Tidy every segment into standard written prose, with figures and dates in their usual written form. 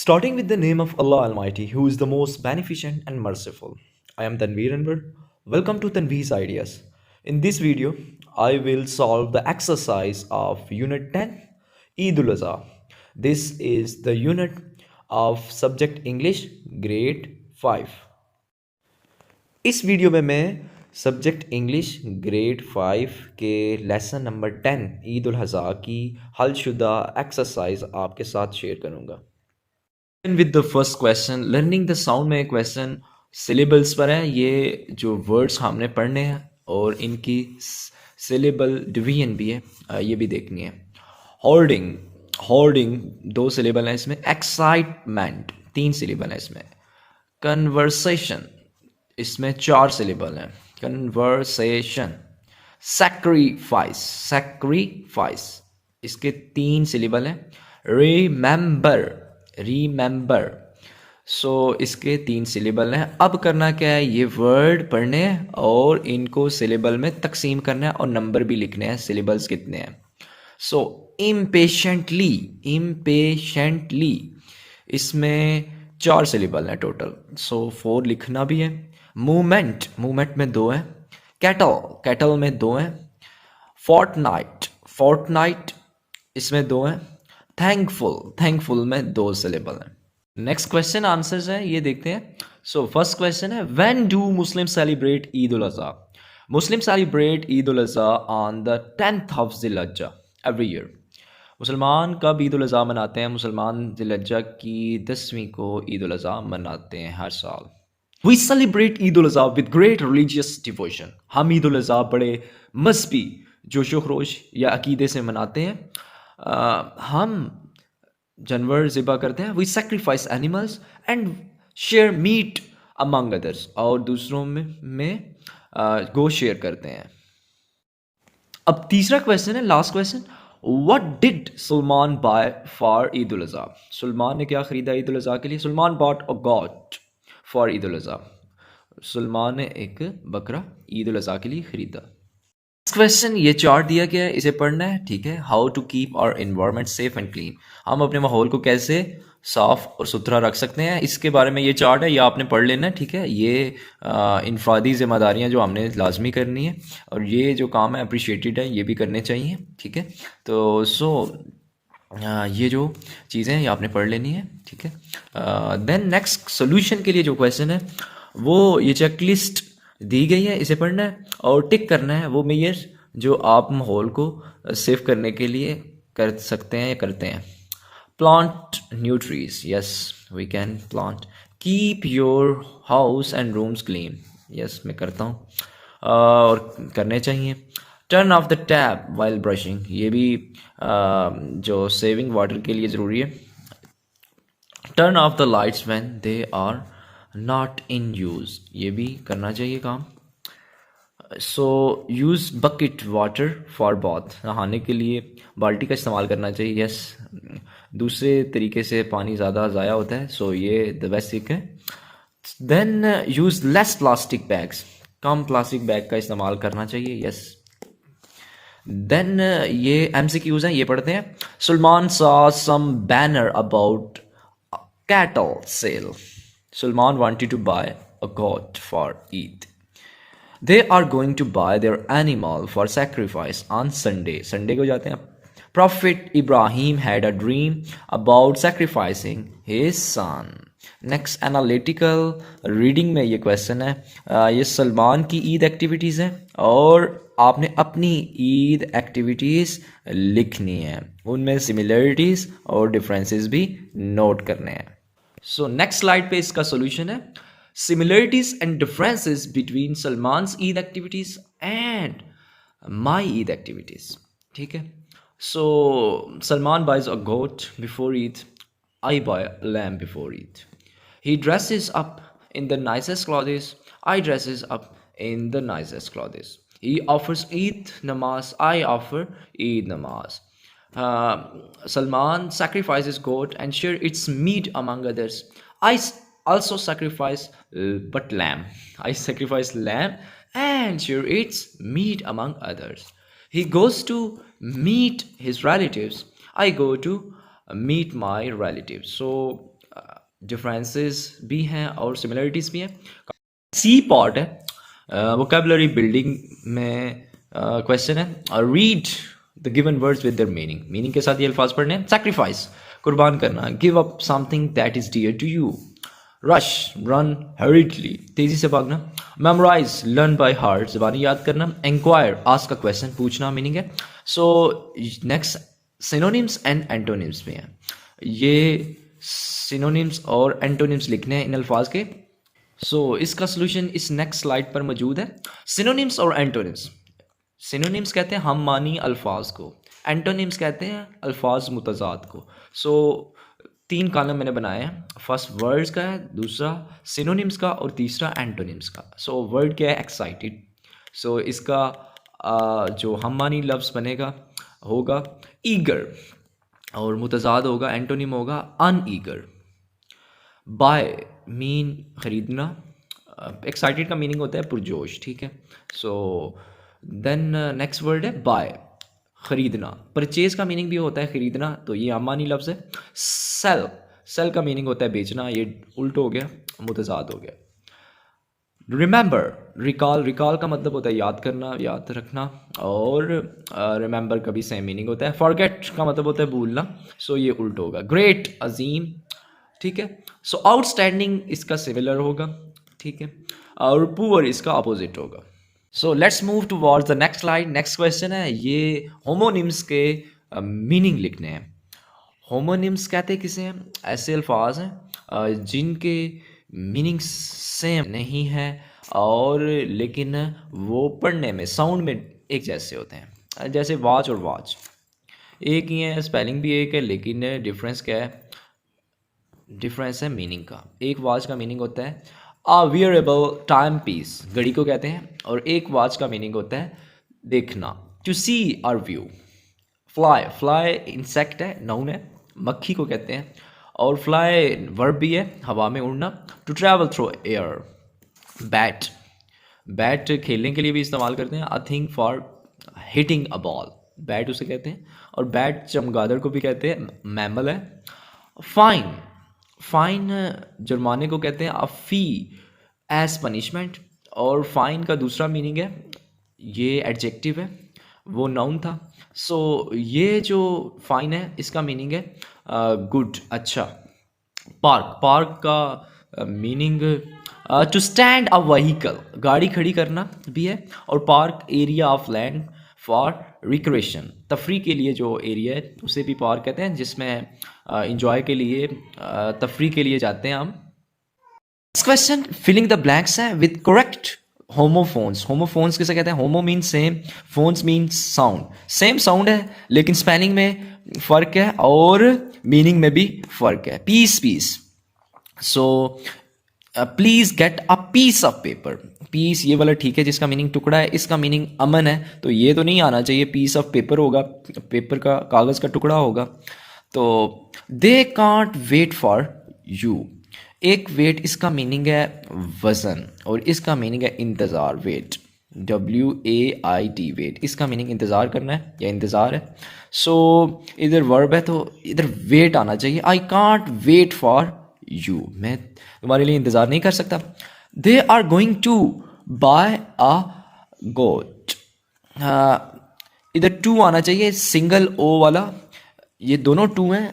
Starting with the name of Allah Almighty, who is the most beneficent and merciful. I am Tanveer Anwar. Welcome to Tanveer's Ideas. In this video, I will solve the exercise of Unit 10, Eid ul Azha. This is the unit of Subject English, Grade 5. इस video में मैं subject English grade 5 के lesson number 10 Eid ul Azha की हलशुदा exercise आपके साथ share करूँगा। With the first question, learning the sound में question syllables पर है। ये जो वर्ड्स हमने पढ़ने हैं और इनकी सिलेबल डिवीजन भी है, ये भी देखनी है। होर्डिंग, होर्डिंग 2 सिलेबल हैं इसमें। एक्साइटमेंट 3 सिलेबल हैं इसमें। कन्वर्सेशन इसमें 4 सिलेबल हैं। कन्वर्सेशन। सैक्रिफाइस, सैक्रिफाइस इसके 3 सिलेबल हैं। रिमेंबर, रिमेंबर सो इसके 3 सिलेबल हैं। अब करना क्या है, ये वर्ड पढ़ने हैं और इनको सिलेबल में तकसीम करना है और नंबर भी लिखने हैं, सिलेबल्स कितने हैं। सो इम्पेशेंटली, इम्पेशेंटली इसमें 4 सिलेबल हैं टोटल, सो 4 लिखना भी है। मूवमेंट, मूवमेंट में 2 हैं। कैटल, कैटल में 2 हैं। फोर्टनाइट, फोर्टनाइट इसमें 2 हैं। थैंकफुल, थैंकफुल में 2 सिलेबल हैं। नेक्स्ट क्वेश्चन आंसर्स हैं, ये देखते हैं। सो फर्स्ट क्वेश्चन है, when do Muslim celebrate Eid ul Azha? Muslim celebrate Eid ul Azha on the 10th of Zilhajja every year. मुसलमान कब ईद उल अज़हा मनाते हैं? मुसलमान ज़िलहज्जा की 10वीं को ईद उल अज़हा मनाते हैं हर साल। We celebrate Eid ul Adha with great religious devotion. हम ईद उल अज़हा बड़े मजहबी जोशो खरोश या अकीदे से मनाते हैं। हम जानवर ज़िबा करते हैं। We sacrifice animals and share meat among others, और दूसरों में गोश्त शेयर करते हैं। अब तीसरा क्वेश्चन है, last question, what did Salman buy for Eid ul Azha? Salman ने क्या खरीदा ईद उल अज़हा के लिए? Salman bought a goat for Eid ul Azha. Salman ने एक बकरा ईद उल अज़हा के लिए खरीदा। क्वेश्चन, ये चार्ट दिया गया है, इसे पढ़ना है, ठीक है। How to keep our environment safe and clean. हम अपने माहौल को कैसे साफ और सुथरा रख सकते हैं, इसके बारे में ये चार्ट है, ये आपने पढ़ लेना है, ठीक है। ये इनफरादी जिम्मेदारियां जो हमने लाजमी करनी है, और ये जो काम है अप्रिशिएटेड है, ये भी करने चाहिए, ठीक है। तो ये जो चीज़ें हैं ये आपने पढ़ लेनी है, ठीक है। देन नेक्स्ट सोल्यूशन के लिए जो क्वेश्चन है वो ये चेकलिस्ट दी गई है, इसे पढ़ना है और टिक करना है वो मेजर जो आप माहौल को सेव करने के लिए कर सकते हैं या करते हैं। Plant new trees, yes we can plant. Keep your house and rooms clean, yes मैं करता हूँ और करने चाहिए। Turn off the tap while brushing, ये भी जो सेविंग वाटर के लिए ज़रूरी है। Turn off the lights when they are not in use, ये भी करना चाहिए काम। So use bucket water for bath, नहाने के लिए बाल्टी का इस्तेमाल करना चाहिए, यस। दूसरे तरीके से पानी ज़्यादा ज़ाया होता है, सो ये द बेसिक है। Then use less plastic bags, कम प्लास्टिक बैग का इस्तेमाल करना चाहिए, यस। देन ये MCQs हैं, ये पढ़ते हैं। Salman saw some banner about a cattle sale. Salman wanted to buy a goat for Eid. They are going to buy their animal for sacrifice on Sunday. Sunday को जाते हैं। Prophet Ibrahim had a dream about sacrificing his son. Next analytical reading में ये question है, ये सलमान की Eid activities हैं और आपने अपनी ईद एक्टिविटीज़ लिखनी है, उनमें सिमिलरिटीज़ और डिफरेंसेस भी नोट करने हैं। सो नेक्स्ट स्लाइड पे इसका सोल्यूशन है, similarities and differences between Salman's Eid activities and my Eid activities, ठीक है। So Salman buys a goat before Eid, I buy a lamb before Eid. He dresses up in the nicest clothes. I dresses up in the nicest clothes. He offers Eid namaz. I offer Eid namaz. Salman sacrifices goat and share its meat among others. I also sacrifice but lamb. I sacrifice lamb and share its meat among others. He goes to meet his relatives. I go to meet my relatives. So differences भी हैं और similarities भी हैं। C part है vocabulary building में question है और read the given words with their meaning, meaning के साथ ये अल्फाज पढ़ने हैं। सैक्रिफाइस कुर्बान करना, give up something that is dear to you, rush run hurriedly तेजी से भागना, मेमोराइज लर्न बाय हार्ट ज़बानी याद करना, इंक्वायर आस्क अ क्वेश्चन पूछना मीनिंग है। So next synonyms and antonyms में है, ये सिनोनिम्स और एंटोनिम्स लिखने हैं इन अल्फाज के। इसका सोल्यूशन इस नेक्स्ट स्लाइड पर मौजूद है। सिनोनिम्स और एंटोनिम्स, सिनोनिम्स कहते हैं हम मानी अल्फाज को, एंटोनिम्स कहते हैं अल्फाज मुतजाद को। तीन कॉलम मैंने बनाए हैं, फर्स्ट वर्ड्स का है, दूसरा सिनोनिम्स का और तीसरा एंटोनिम्स का। वर्ड क्या है? एक्साइटेड। इसका जो हम मानी लफ्ज़ बनेगा होगा ईगर और मुतजाद होगा एंटोनिम होगा अनईगर। बाय मीन ख़रीदना, एक्साइटेड का मीनिंग होता है पुरजोश, ठीक है। देन नेक्स्ट वर्ड है बाय, ख़रीदना। परचेज का मीनिंग भी होता है ख़रीदना, तो ये अमानी लफ्ज़ है। सेल, सेल का मीनिंग होता है बेचना, ये उल्ट हो गया, मुतजाद हो गया। रिमेंबर, रिकॉल, रिकॉल का मतलब होता है याद करना, याद रखना, और रिमेंबर का भी सेम मीनिंग होता है। फॉरगेट का मतलब होता है भूलना, ये उल्ट होगा। ग्रेट, अजीम, ठीक है। आउटस्टैंडिंग इसका सिमिलर होगा, ठीक है, और पुअर इसका अपोजिट होगा। Let's move towards the next slide. Next question है, ये होमोनिम्स के मीनिंग लिखने हैं। होमोनिम्स कहते हैं किसे हैं? ऐसे अल्फाज हैं जिनके मीनिंग सेम नहीं है और लेकिन वो पढ़ने में, साउंड में एक जैसे होते हैं। जैसे वॉच और वॉच एक ही है, स्पेलिंग भी एक है, लेकिन डिफरेंस क्या है? डिफरेंस है मीनिंग का। एक वॉच का मीनिंग होता है अ वियरेबल टाइम पीस, घड़ी को कहते हैं, और एक वॉच का मीनिंग होता है देखना, टू सी और व्यू। फ्लाई, फ्लाई इंसेक्ट है, नाउन है, मक्खी को कहते हैं, और फ्लाई वर्ब भी है, हवा में उड़ना। To travel through air. Bat, bat खेलने के लिए भी इस्तेमाल करते हैं। A thing for hitting a ball, bat उसे कहते हैं, और बैट चमगादड़ को भी कहते हैं, मैमल है। फाइन, फाइन जुर्माने को कहते हैं। अ फी एज पनिशमेंट, और फाइन का दूसरा मीनिंग है, ये एडजेक्टिव है, वो नाउन था। ये जो फाइन है इसका मीनिंग है गुड, अच्छा। पार्क, पार्क का meaning to stand a vehicle, गाड़ी खड़ी करना भी है। और park area of land for recreation, तफरी के लिए जो एरिया है उसे भी पार्क कहते हैं, जिसमें इंजॉय के लिए, तफरी के लिए जाते हैं हम। क्वेश्चन फिलिंग द ब्लैंक्स है विद करेक्ट होमोफोन्स। होमोफोन्स किसे कहते हैं? Homo mean same, phones mean sound. Same sound है लेकिन स्पेलिंग में फ़र्क है और मीनिंग में भी फ़र्क है। Peace, piece. Please get a piece of paper. Piece ये वाला ठीक है, जिसका मीनिंग टुकड़ा है, इसका मीनिंग अमन है, तो ये तो नहीं आना चाहिए। पीस ऑफ पेपर होगा, पेपर का, कागज़ का टुकड़ा होगा। तो they can't wait for you, एक वेट इसका मीनिंग है वज़न, और इसका मीनिंग है इंतज़ार, वेट, WAIT, वेट, इसका मीनिंग इंतज़ार करना है या इंतज़ार है। इधर वर्ब है तो इधर वेट आना चाहिए। I can't wait for you, मैं तुम्हारे लिए इंतज़ार नहीं कर सकता। They are going to buy a goat, इधर टू आना चाहिए, सिंगल ओ वाला, ये दोनों टू हैं,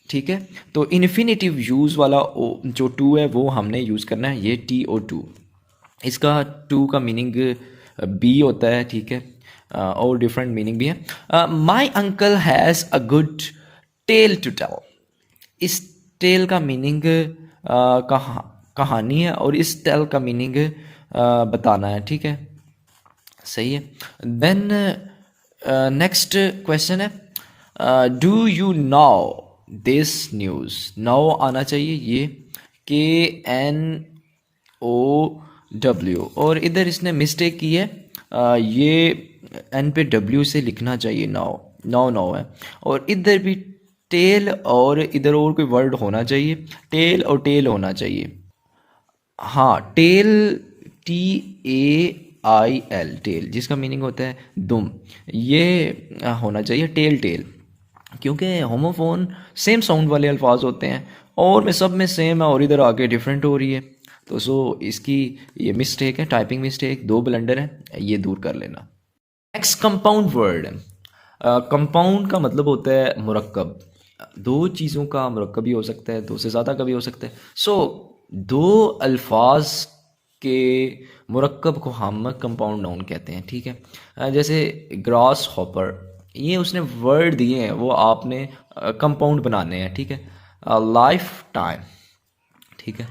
ठीक है। तो इन्फिनेटिव यूज़ वाला जो टू है वो हमने यूज़ करना है, ये TO2। इसका टू का मीनिंग बी होता है, ठीक है, और डिफरेंट मीनिंग भी है। My uncle has a good tale to tell, इस टेल का मीनिंग कहानी है, और इस टेल का मीनिंग बताना है, ठीक है, सही है। देन नेक्स्ट क्वेश्चन है, do you know this news. Now आना चाहिए, ये KNOW, और इधर इसने मिस्टेक की है, ये N पे W से लिखना चाहिए, नाउ, नाउ नाउ है, और इधर भी टेल, और इधर और कोई वर्ड होना चाहिए, टेल और टेल होना चाहिए। हाँ, टेल, TAIL, टेल, जिसका मीनिंग होता है दुम, ये होना चाहिए टेल, टेल, क्योंकि होमोफोन सेम साउंड वाले अल्फाज होते हैं और में सब में सेम है और इधर आके डिफरेंट हो रही है। तो इसकी ये मिस्टेक है, टाइपिंग मिस्टेक, दो ब्लंडर है, ये दूर कर लेना। Next compound word. कंपाउंड का मतलब होता है मुरक्कब। दो चीज़ों का मुरक्कब भी हो सकता है, दो से ज़्यादा का भी हो सकता है। दो अल्फाज के मुरक्कब को हम कंपाउंड नाउन कहते हैं, ठीक है। जैसे ग्रास हॉपर, ये उसने वर्ड दिए हैं, वो आपने कंपाउंड बनाने हैं, ठीक है। लाइफ टाइम, ठीक है।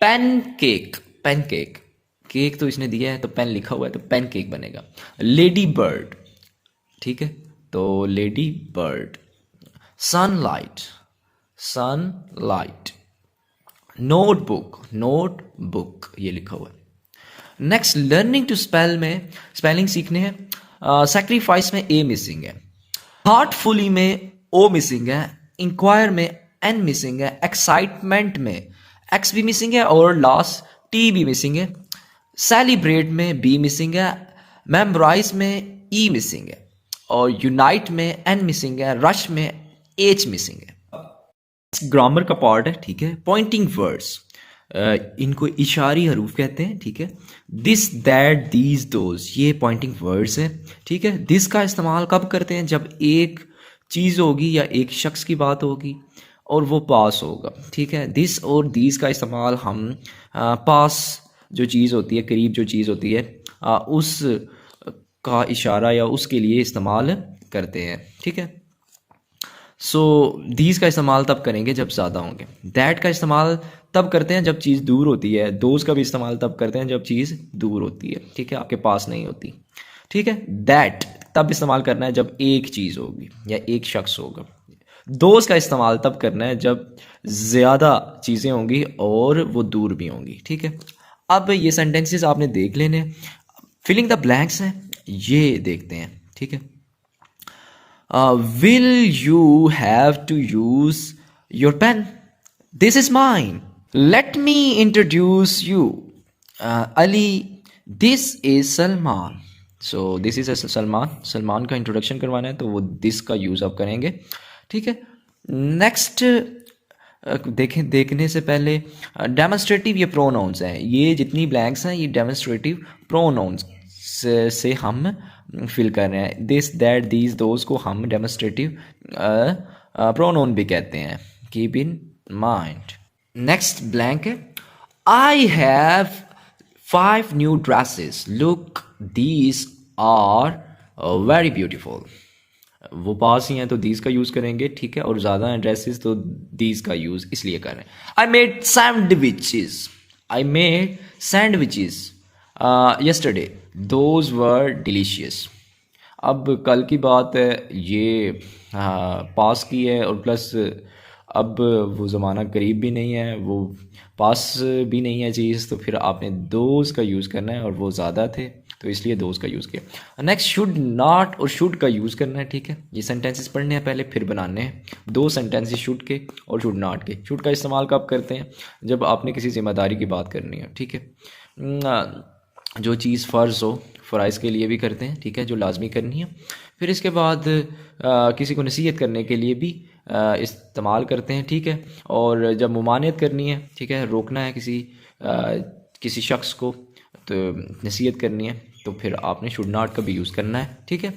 Pancake, pancake, cake तो इसने दिया है तो पेन लिखा हुआ है तो पेन केक बनेगा। लेडी बर्ड, ठीक है, तो lady bird. Sunlight, sunlight. Notebook, notebook, ये लिखा हुआ है। नेक्स्ट लर्निंग टू स्पेल में स्पेलिंग सीखने हैं। सेक्रीफाइस में ए मिसिंग है, हार्टफुली में ओ मिसिंग है, इंक्वायर में एन मिसिंग है, एक्साइटमेंट में एक्स भी मिसिंग है और लास्ट टी भी मिसिंग है। सेलिब्रेट में बी मिसिंग है, मेमोराइज में ई मिसिंग है और यूनाइट में एन मिसिंग है, रश में एच मिसिंग है। ग्रामर का पार्ट है, ठीक है। पॉइंटिंग वर्ड्स, इनको इशारी हरूफ कहते हैं, ठीक है। दिस दैट दीज दोज, ये पॉइंटिंग वर्ड्स है, ठीक है। दिस का इस्तेमाल कब करते हैं? जब एक चीज़ होगी या एक शख्स की बात होगी और वो पास होगा, ठीक है। दिस और दीज का इस्तेमाल हम पास जो चीज़ होती है, करीब जो चीज़ होती है, उस का इशारा या उसके लिए इस्तेमाल करते हैं, ठीक है। दीज का इस्तेमाल तब करेंगे जब ज़्यादा होंगे। दैट का इस्तेमाल तब करते हैं जब चीज़ दूर होती है। दोज का भी इस्तेमाल तब करते हैं जब चीज़ दूर होती है, ठीक है, आपके पास नहीं होती, ठीक है। दैट तब इस्तेमाल करना है जब एक चीज़ होगी या एक शख्स होगा। दोज का इस्तेमाल तब करना है जब ज़्यादा चीज़ें होंगी और वो दूर भी होंगी, ठीक है। अब ये सेंटेंसेस आपने देख लेने। फिलिंग द ब्लैंक्स हैं, ये देखते हैं, ठीक है। Will you have to use your pen? This is mine. Let me introduce you. Ali, this is Salman. This is Salman. Salman का इंट्रोडक्शन करवाना है तो वो दिस का यूज़ आप करेंगे, ठीक है। नेक्स्ट देखने से पहले डेमोन्स्ट्रेटिव ये प्रोनाउंस हैं, ये जितनी ब्लैंक्स हैं ये डेमोन्स्ट्रेटिव प्रोनाउंस से हम फिल कर रहे हैं। दिस दैट दीज दोज को हम डेमोन्स्ट्रेटिव प्रोनाउन भी कहते हैं, keep in mind. Next blank है, I have 5 new dresses, look these are very beautiful. वो पास ही हैं तो दीज का यूज़ करेंगे, ठीक है, और ज़्यादा हैं ड्रेसेस तो दीज का यूज़ इसलिए कर रहे हैं। I made sandwiches, I made sandwiches yesterday, those were delicious। अब कल की बात है, ये पास की है और प्लस अब वो ज़माना करीब भी नहीं है, वो पास भी नहीं है चीज़, तो फिर आपने दोज का यूज़ करना है और वो ज़्यादा थे तो इसलिए दोज का यूज़ किया। नेक्स्ट शुड नॉट और शुड का यूज़ करना है, ठीक है। ये सेंटेंसेस पढ़ने हैं पहले फिर बनाने हैं। दो सेंटेंसेस शुड के और शुड नॉट के। शुड का इस्तेमाल कब करते हैं? जब आपने किसी जिम्मेदारी की बात करनी है, ठीक है। जो चीज़ फ़र्ज़ हो, फ़राइज़ के लिए भी करते हैं, ठीक है, जो लाजमी करनी है। फिर इसके बाद किसी को नसीहत करने के लिए भी इस्तेमाल करते हैं, ठीक है। और जब मुमानियत करनी है, ठीक है, रोकना है किसी शख्स को तो नसीहत करनी है तो फिर आपने शुड नॉट का भी यूज़ करना है, ठीक है।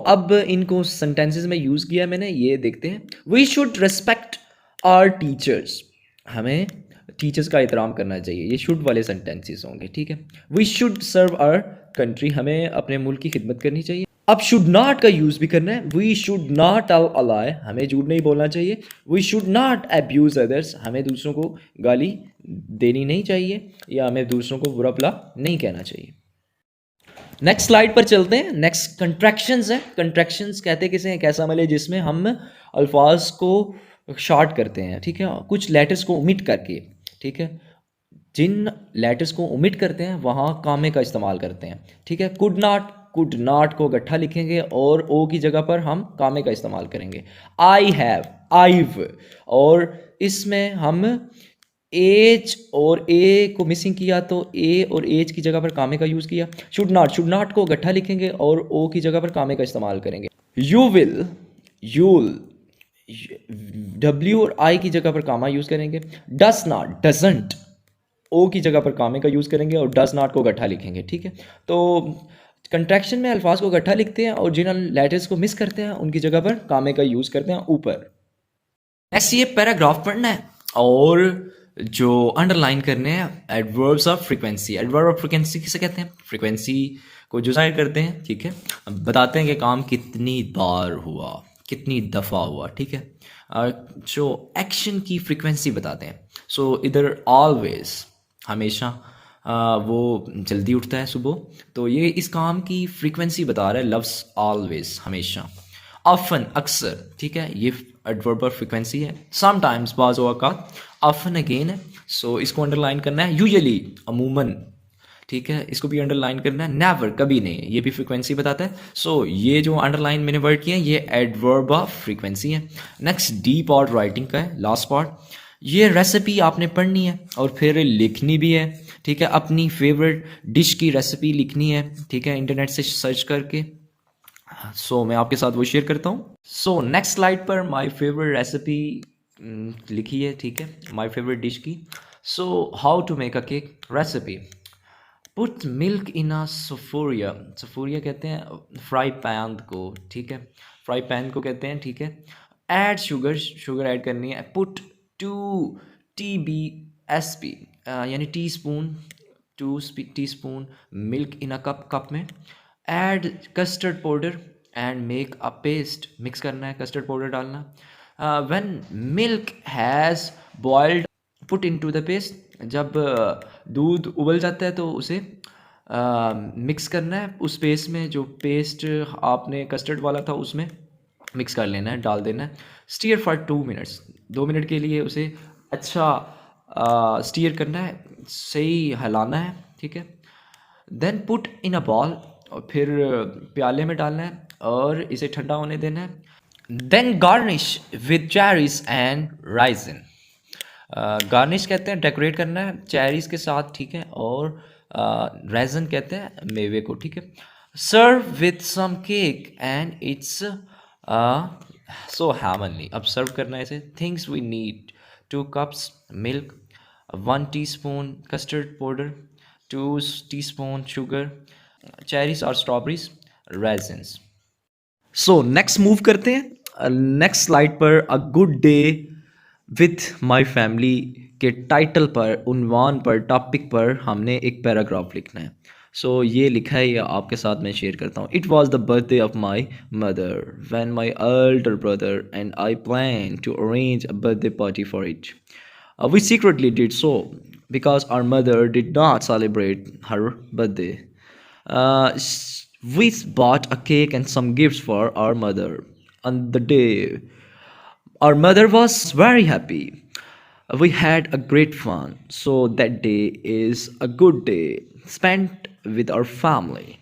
अब इनको सेंटेंसेस में यूज़ किया मैंने, ये देखते हैं। We should respect our teachers, हमें टीचर्स का एहतराम करना चाहिए, ये शुड वाले सेंटेंसेस होंगे, ठीक है। We should serve our country, हमें अपने मुल्क की खिदमत करनी चाहिए। अब शुड नॉट का यूज़ भी करना है। We should not tell a lie, हमें झूठ नहीं बोलना चाहिए। We should not abuse others, हमें दूसरों को गाली देनी नहीं चाहिए या हमें दूसरों को बुरा भला नहीं कहना चाहिए। नेक्स्ट स्लाइड पर चलते हैं। नेक्स्ट कंट्रैक्शंस है। कंट्रैक्शंस कहते किसे हैं? कैसा मिले जिसमें हम अल्फाज को शॉर्ट करते हैं, ठीक है, कुछ लेटर्स को ओमिट करके, ठीक है। जिन लेटर्स को ओमिट करते हैं वहाँ कामे का इस्तेमाल करते हैं, ठीक है। कुड नॉट को इकट्ठा लिखेंगे और ओ की जगह पर हम कामे का इस्तेमाल करेंगे। आई हैव, आईव, और इसमें हम एच और ए को मिसिंग किया तो ए और एच की जगह पर कामे का यूज़ किया। शुड नॉट को इकट्ठा लिखेंगे और ओ की जगह पर कामे का इस्तेमाल करेंगे। यू विल, यूल, डब्ल्यू और आई की जगह पर कामा यूज़ करेंगे। डस नॉट, डजंट, ओ की जगह पर कामे का यूज़ करेंगे और डस नॉट को गट्ठा लिखेंगे, ठीक है। तो कंट्रैक्शन में अल्फाज को गट्ठा लिखते हैं और जिन लेटर्स को मिस करते हैं उनकी जगह पर कामे का यूज़ करते हैं ऊपर। ऐसे ये पैराग्राफ पढ़ना है और जो अंडरलाइन करने हैं adverbs of frequency. Adverb of frequency किसे कहते हैं? फ्रीक्वेंसी को जो जाहिर करते हैं, ठीक है, बताते हैं कि काम कितनी बार हुआ, कितनी दफ़ा हुआ, ठीक है। जो एक्शन की फ्रीक्वेंसी बताते हैं। सो इधर ऑलवेज, हमेशा, वो जल्दी उठता है सुबह, तो ये इस काम की फ्रीक्वेंसी बता रहा है लफ्ज़ ऑलवेज, हमेशा। ऑफन, अक्सर, ठीक है, ये एडवर्ब ऑफ फ्रीक्वेंसी है। समटाइम्स, बाज़ औक़ात। ऑफन अगेन है, सो इसको अंडरलाइन करना है। यूजुअली, अमूमन, ठीक है, इसको भी अंडरलाइन करना है। नेवर, कभी नहीं, ये भी फ्रीक्वेंसी बताता है। सो ये जो अंडरलाइन मैंने वर्ड किए हैं ये एडवर्ब ऑफ फ्रीक्वेंसी है। नेक्स्ट डी पार्ट राइटिंग का है, लास्ट पार्ट। ये रेसिपी आपने पढ़नी है और फिर लिखनी भी है, ठीक है। अपनी फेवरेट डिश की रेसिपी लिखनी है, ठीक है, इंटरनेट से सर्च करके। सो मैं आपके साथ वो शेयर करता हूँ। सो नेक्स्ट स्लाइड पर माय फेवरेट रेसिपी लिखी है, ठीक है, माय फेवरेट डिश की। So how to make a cake recipe. Put milk in a सफोरिया, सफोरिया कहते हैं फ्राई पैन को, ठीक है, फ्राई पैन को कहते हैं, ठीक है। ऐड शुगर, शुगर ऐड करनी है। पुट 2 TBSP, यानी teaspoon, 2 teaspoon milk in a cup, cup में। Add custard powder and make a paste, mix करना है, कस्टर्ड पाउडर डालना। When milk has boiled put into the paste, जब दूध उबल जाता है तो उसे मिक्स करना है उस पेस्ट में, जो पेस्ट आपने कस्टर्ड वाला था उसमें मिक्स कर लेना है, डाल देना है। स्टीयर फॉर 2 मिनट्स, 2 मिनट के लिए उसे अच्छा स्टीयर करना है, सही हिलाना है, ठीक है। Then put in a bowl, और फिर प्याले में डालना है और इसे ठंडा होने देना है। Then garnish with cherries and raisin. Garnish कहते हैं डेकोरेट करना है चेरीज के साथ, ठीक है, और रेजन कहते हैं मेवे को, ठीक है। Serve with some cake and it's so heavenly. अब सर्व करना है इसे। Things we need: 2 cups milk, 1 teaspoon custard powder, 2 teaspoon sugar, cherries और strawberries, raisins. So next move करते हैं नेक्स्ट स्लाइड पर। A good day with my family के title पर, उन्वान पर, टॉपिक पर हमने एक पैराग्राफ लिखना है। सो ये लिखा है, ये आपके साथ मैं शेयर करता हूँ। It was the birthday of my mother when my elder brother and I plan to arrange a birthday party for it. We secretly did so because our mother did not celebrate her birthday. We bought a cake and some gifts for our mother. On the day, our mother was very happy. We had a great fun. So that day is a good day spent with our family.